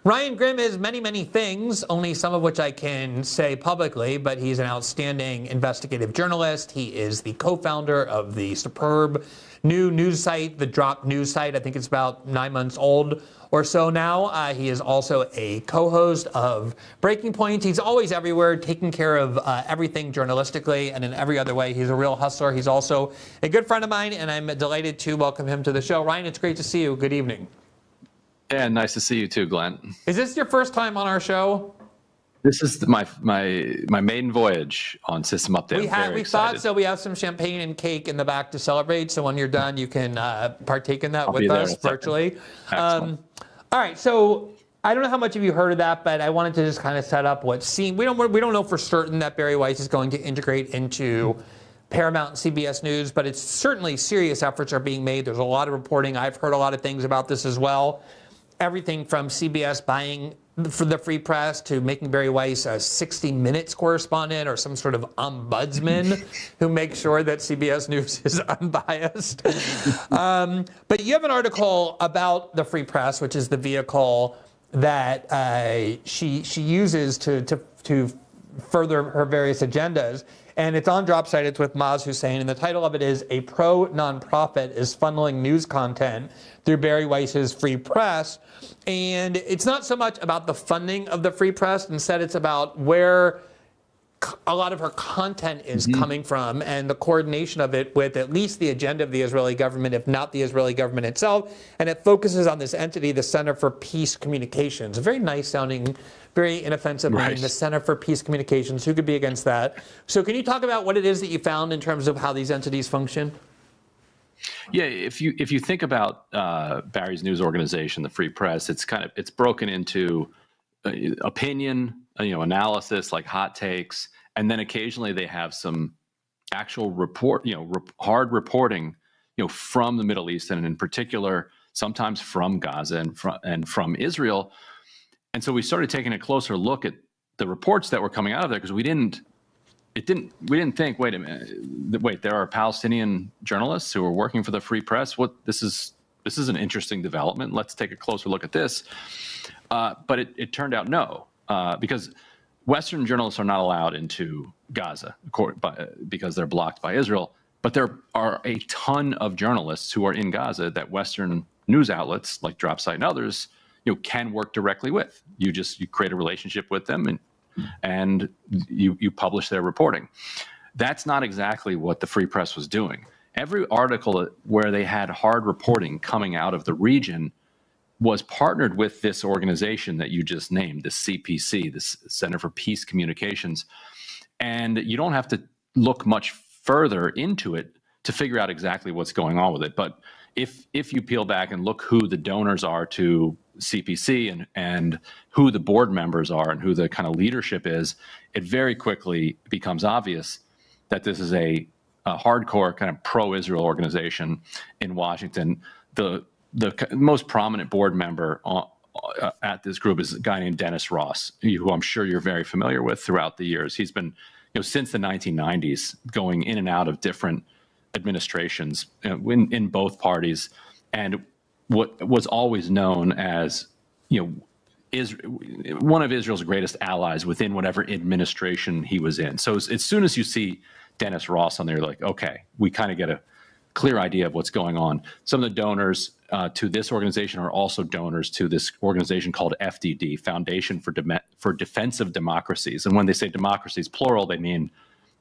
Ryan Grim is many, many things, only some of which I can say publicly, but he's an outstanding investigative journalist. He is the co-founder of the superb new news site, the Drop News site. I think it's about 9 months old or so now. He is also a co-host of Breaking Point. He's always everywhere, taking care of everything journalistically and in every other way. He's a real hustler. He's also a good friend of mine, and I'm delighted to welcome him to the show. Ryan, it's great to see you. Good evening. Yeah, nice to see you too, Glenn. Is this your first time on our show? This is my maiden voyage on System Update. We thought so. We have some champagne and cake in the back to celebrate. So when you're done, you can partake in that with us virtually. All right. So I don't know how much of you heard of that, but I wanted to just kind of set up what seemed. We don't know for certain that Bari Weiss is going to integrate into Paramount and CBS News, but it's certainly serious efforts are being made. There's a lot of reporting. I've heard a lot of things about this as well. Everything from CBS buying for the Free Press to making Bari Weiss a 60 Minutes correspondent or some sort of ombudsman who makes sure that CBS News is unbiased. But you have an article about the Free Press, which is the vehicle that she uses to further her various agendas. And it's on Drop Site. It's with Maz Hussein. And the title of it is "A Pro Nonprofit is Funneling News Content Through Bari Weiss's Free Press." And it's not so much about the funding of the Free Press. Instead, it's about where a lot of her content is coming from and the coordination of it with at least the agenda of the Israeli government, if not the Israeli government itself. And it focuses on this entity, the Center for Peace Communications. A very nice sounding, very inoffensive name, the Center for Peace Communications. Who could be against that? So can you talk about what it is that you found in terms of how these entities function? Yeah, if you think about Bari's news organization, the Free Press, it's broken into opinion, analysis, like hot takes, and then occasionally they have some actual hard reporting, from the Middle East, and in particular, sometimes from Gaza and from Israel. And so we started taking a closer look at the reports that were coming out of there because we didn't think, wait a minute, there are Palestinian journalists who are working for the Free Press. This is an interesting development. Let's take a closer look at this. But it turned out no, because Western journalists are not allowed into Gaza because they're blocked by Israel. But there are a ton of journalists who are in Gaza that Western news outlets like Drop Site and others, can work directly with. You create a relationship with them and you publish their reporting. That's not exactly what the Free Press was doing. Every article where they had hard reporting coming out of the region was partnered with this organization that you just named, the CPC, this Center for Peace Communications. And you don't have to look much further into it to figure out exactly what's going on with it. But if you peel back and look who the donors are to CPC and who the board members are and who the kind of leadership is, it very quickly becomes obvious that this is a hardcore kind of pro-Israel organization in Washington. The most prominent board member at this group is a guy named Dennis Ross, who I'm sure you're very familiar with throughout the years. He's been, since the 1990s, going in and out of different administrations in both parties, and what was always known as, one of Israel's greatest allies within whatever administration he was in. So as soon as you see Dennis Ross on there, you're like, okay, we kind of get a clear idea of what's going on. Some of the donors to this organization are also donors to this organization called FDD, Foundation for Defense of Democracies. And when they say democracies, plural, they mean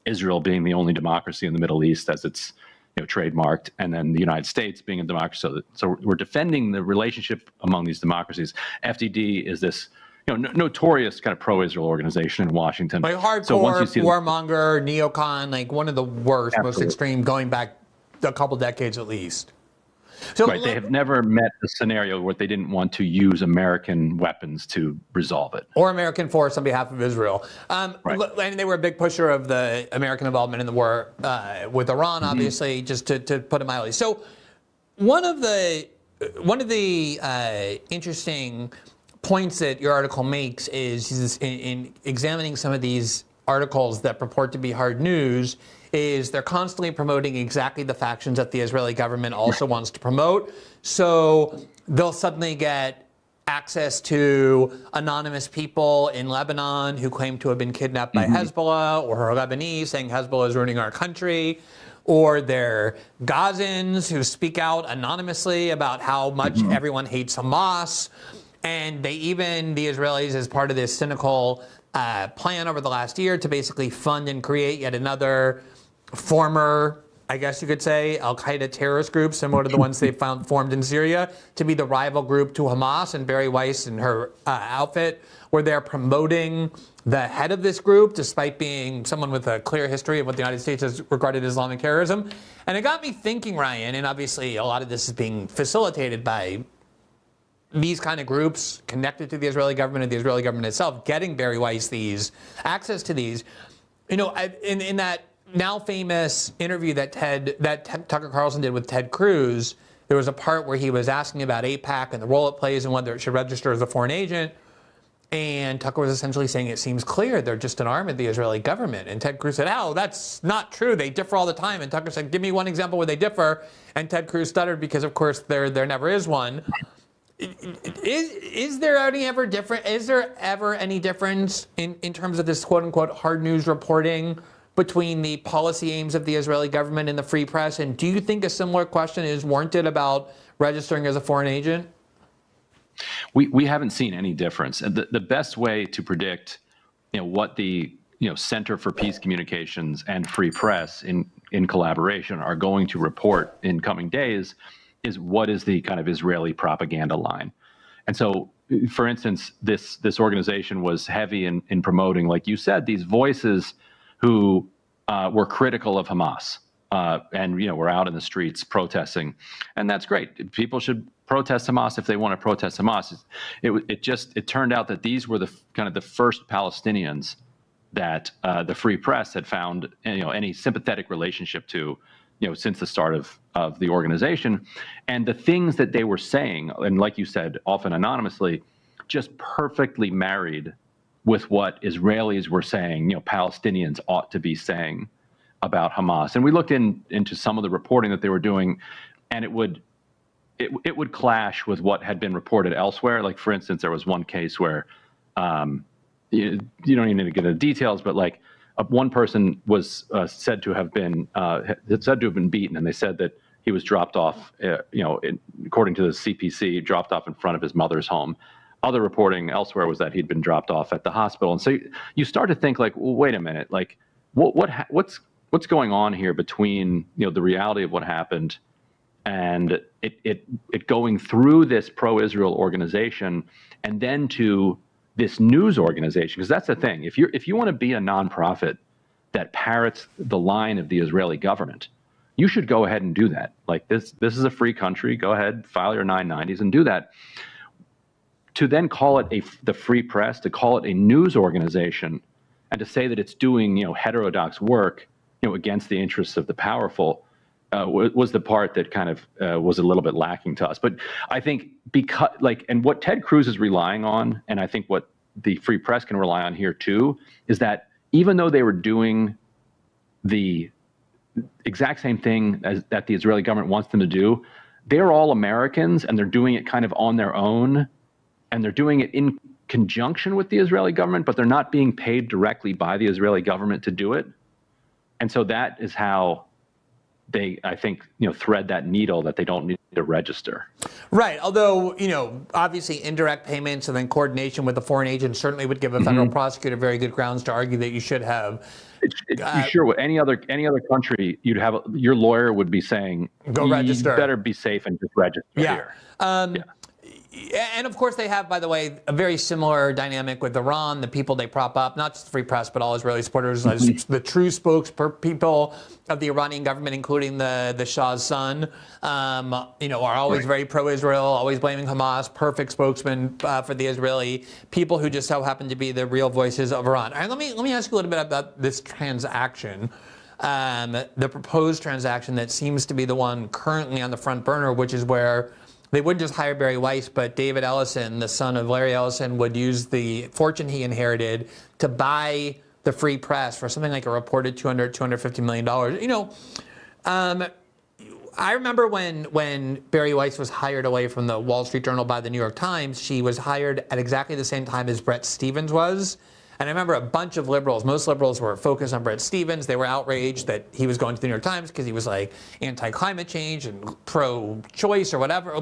Israel being the only democracy in the Middle East as it's trademarked, and then the United States being a democracy. So we're defending the relationship among these democracies. FDD is this notorious kind of pro-Israel organization in Washington. Like hardcore, so warmonger, neocon, like one of the worst, most extreme, going back a couple decades at least. So right, they have never met a scenario where they didn't want to use American weapons to resolve it. Or American force on behalf of Israel. Right. And they were a big pusher of the American involvement in the war with Iran, obviously, just to put it mildly. So one of the interesting points that your article makes is in examining some of these articles that purport to be hard news, is they're constantly promoting exactly the factions that the Israeli government also wants to promote. So they'll suddenly get access to anonymous people in Lebanon who claim to have been kidnapped by Hezbollah, or are Lebanese saying Hezbollah is ruining our country, or they're Gazans who speak out anonymously about how much everyone hates Hamas. And they even, the Israelis, as part of this cynical plan over the last year to basically fund and create yet another former, I guess you could say, al-Qaeda terrorist group, similar to the ones they found formed in Syria, to be the rival group to Hamas. And Bari Weiss and her outfit were there promoting the head of this group, despite being someone with a clear history of what the United States has regarded as Islamic terrorism. And it got me thinking, Ryan, and obviously a lot of this is being facilitated by these kind of groups connected to the Israeli government and the Israeli government itself, getting Bari Weiss these access to these. You know, in that now famous interview that Tucker Carlson did with Ted Cruz, there was a part where he was asking about AIPAC and the role it plays and whether it should register as a foreign agent. And Tucker was essentially saying it seems clear they're just an arm of the Israeli government. And Ted Cruz said, oh, that's not true. They differ all the time. And Tucker said, give me one example where they differ. And Ted Cruz stuttered because, of course, there never is one. Is there ever any difference in terms of this quote unquote hard news reporting between the policy aims of the Israeli government and the free press? And do you think a similar question is warranted about registering as a foreign agent? We haven't seen any difference. The best way to predict, what the Center for Peace Communications and Free Press in collaboration are going to report in coming days is what is the kind of Israeli propaganda line. And so, for instance, this organization was heavy in promoting, like you said, these voices who were critical of Hamas and were out in the streets protesting. And that's great. People should protest Hamas if they want to protest Hamas. It turned out that these were the kind of the first Palestinians that the Free Press had found any sympathetic relationship to since the start of the organization. And the things that they were saying, and like you said, often anonymously, just perfectly married with what Israelis were saying, Palestinians ought to be saying about Hamas. And we looked into some of the reporting that they were doing, and it would clash with what had been reported elsewhere. Like, for instance, there was one case where you don't even need to get into details, but like one person was said to have been beaten, and they said that he was dropped off, according to the CPC, dropped off in front of his mother's home. Other reporting elsewhere was that he'd been dropped off at the hospital. And so you start to think, like, well, wait a minute, like what's going on here between the reality of what happened and it going through this pro-Israel organization and then to this news organization? Because that's the thing. If you want to be a nonprofit that parrots the line of the Israeli government, you should go ahead and do that. Like, this is a free country. Go ahead, file your 990s and do that. To then call it the Free Press, to call it a news organization, and to say that it's doing heterodox work against the interests of the powerful, was the part that kind of was a little bit lacking to us. But I think and what Ted Cruz is relying on, and I think what the Free Press can rely on here too, is that even though they were doing the exact same thing that the Israeli government wants them to do, they're all Americans and they're doing it kind of on their own, and they're doing it in conjunction with the Israeli government, but they're not being paid directly by the Israeli government to do it. And so that is how they, I think, thread that needle that they don't need to register. Right. Although, obviously indirect payments and then coordination with the foreign agent certainly would give a federal prosecutor very good grounds to argue that you should have. Sure. With any other country, you'd have your lawyer would be saying, go register. You better be safe and just register here. And of course, they have, by the way, a very similar dynamic with Iran. The people they prop up, not just the Free Press, but all Israeli supporters, as the true spokespeople of the Iranian government, including the Shah's son, are always very pro-Israel, always blaming Hamas. Perfect spokesman for the Israeli people who just so happen to be the real voices of Iran. All right, let me ask you a little bit about this transaction. The proposed transaction that seems to be the one currently on the front burner, which is where they wouldn't just hire Bari Weiss, but David Ellison, the son of Larry Ellison, would use the fortune he inherited to buy the Free Press for something like a reported $250 million. I remember when Bari Weiss was hired away from the Wall Street Journal by the New York Times, she was hired at exactly the same time as Bret Stephens was. And I remember a bunch of liberals, most liberals were focused on Bret Stephens. They were outraged that he was going to the New York Times because he was like anti-climate change and pro-choice or whatever,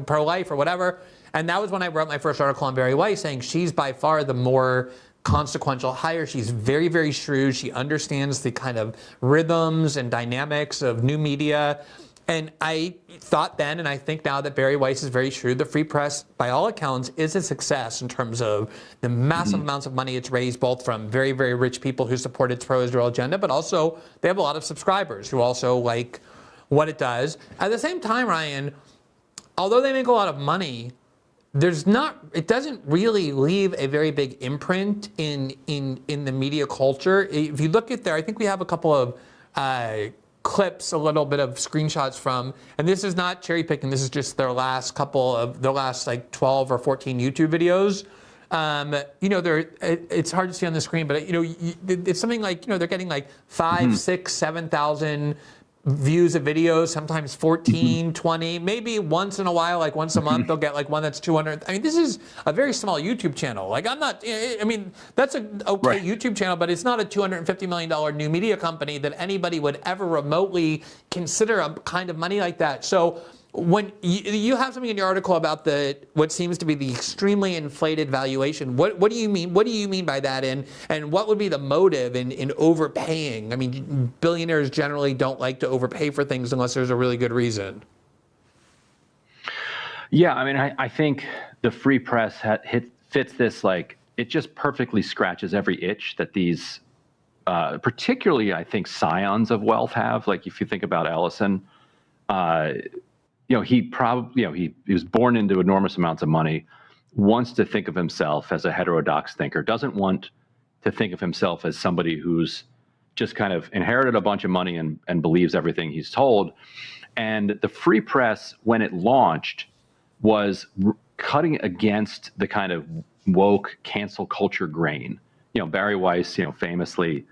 pro-life or whatever. And that was when I wrote my first article on Bari Weiss, saying she's by far the more consequential hire. She's very, very shrewd. She understands the kind of rhythms and dynamics of new media. And I thought then, and I think now, that Bari Weiss is very shrewd. The Free Press, by all accounts, is a success in terms of the massive amounts of money it's raised, both from very, very rich people who support its pro-Israel agenda, but also they have a lot of subscribers who also like what it does. At the same time, Ryan, although they make a lot of money, it doesn't really leave a very big imprint in the media culture. If you look at I think we have a couple of clips, a little bit of screenshots from, and this is not cherry picking, this is just their last like 12 or 14 YouTube videos. It's hard to see on the screen, but it's something like, they're getting like 5, 6, 7,000 views of videos, sometimes 14, 20, maybe once in a while, like once a month, they'll get like one that's 200. I mean, this is a very small YouTube channel. Like that's an okay YouTube channel, but it's not a $250 million new media company that anybody would ever remotely consider a kind of money like that. So when you have something in your article about what seems to be the extremely inflated valuation, what do you mean? What do you mean by that? And what would be the motive in overpaying? I mean, billionaires generally don't like to overpay for things unless there's a really good reason. Yeah, I mean, I think the Free Press fits this, like, it just perfectly scratches every itch that these, particularly, I think, scions of wealth have. Like, if you think about Ellison, he probably, he was born into enormous amounts of money, wants to think of himself as a heterodox thinker, doesn't want to think of himself as somebody who's just kind of inherited a bunch of money and believes everything he's told. And the Free Press, when it launched, was cutting against the kind of woke cancel culture grain. Bari Weiss, famously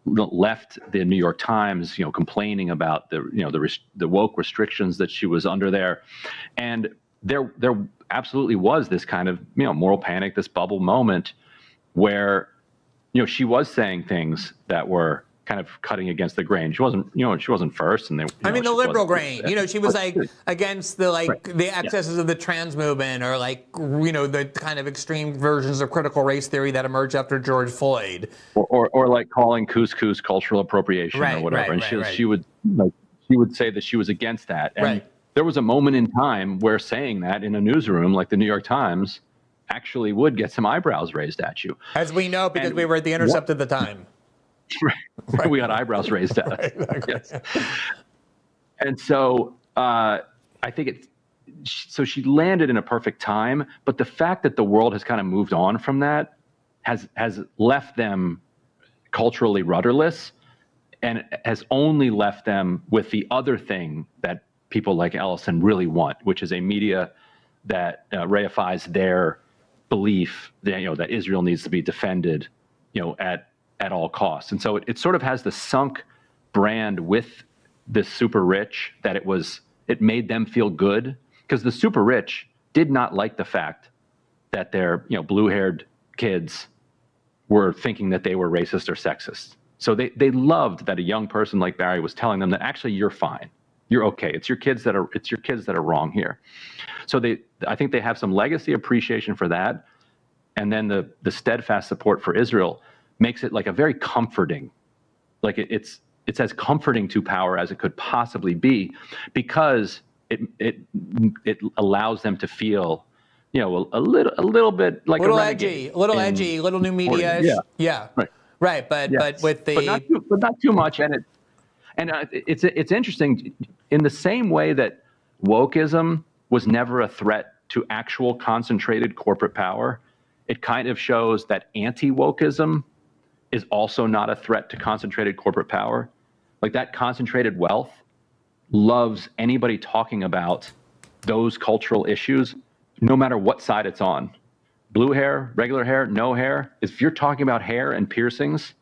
left the New York Times, complaining about the woke restrictions that she was under there, and there absolutely was this kind of moral panic, this bubble moment, where she was saying things that were kind of cutting against the grain. She wasn't first, and the liberal grain. She was like against the the excesses of the trans movement, or the kind of extreme versions of critical race theory that emerged after George Floyd, or like calling couscous cultural appropriation or whatever. She would say that she was against that. And there was a moment in time where saying that in a newsroom like the New York Times actually would get some eyebrows raised at you, as we know because we were at The Intercept at the time. Right. We got eyebrows raised at us. Yes. And so I think so she landed in a perfect time, but the fact that the world has kind of moved on from that has left them culturally rudderless, and has only left them with the other thing that people like Ellison really want, which is a media that reifies their belief that, that Israel needs to be defended, at all costs. And so it sort of has the sunk brand with the super rich, that it made them feel good, because the super rich did not like the fact that their blue-haired kids were thinking that they were racist or sexist. So they loved that a young person like Bari was telling them that actually you're fine, you're okay. It's your kids that are wrong here. So I think they have some legacy appreciation for that, and then the steadfast support for Israel makes it like a very comforting, like it's as comforting to power as it could possibly be, because it allows them to feel, a little bit like a edgy, little new media. Yeah. Right. But not too much. And it's interesting, in the same way that wokeism was never a threat to actual concentrated corporate power, it kind of shows that anti-wokeism is also not a threat to concentrated corporate power. Like, that concentrated wealth loves anybody talking about those cultural issues, no matter what side it's on. Blue hair, regular hair, no hair. If you're talking about hair and piercings,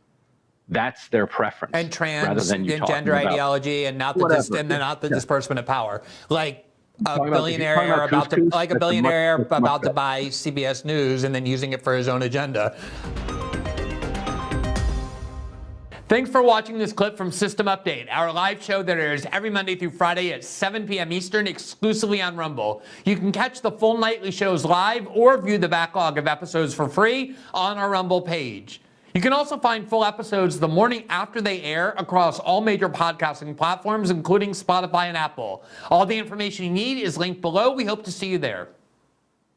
that's their preference. And rather than you and gender ideology, and not the disbursement of power. Like a billionaire about to buy CBS News and then using it for his own agenda. Thanks for watching this clip from System Update, our live show that airs every Monday through Friday at 7 p.m. Eastern, exclusively on Rumble. You can catch the full nightly shows live or view the backlog of episodes for free on our Rumble page. You can also find full episodes the morning after they air across all major podcasting platforms, including Spotify and Apple. All the information you need is linked below. We hope to see you there.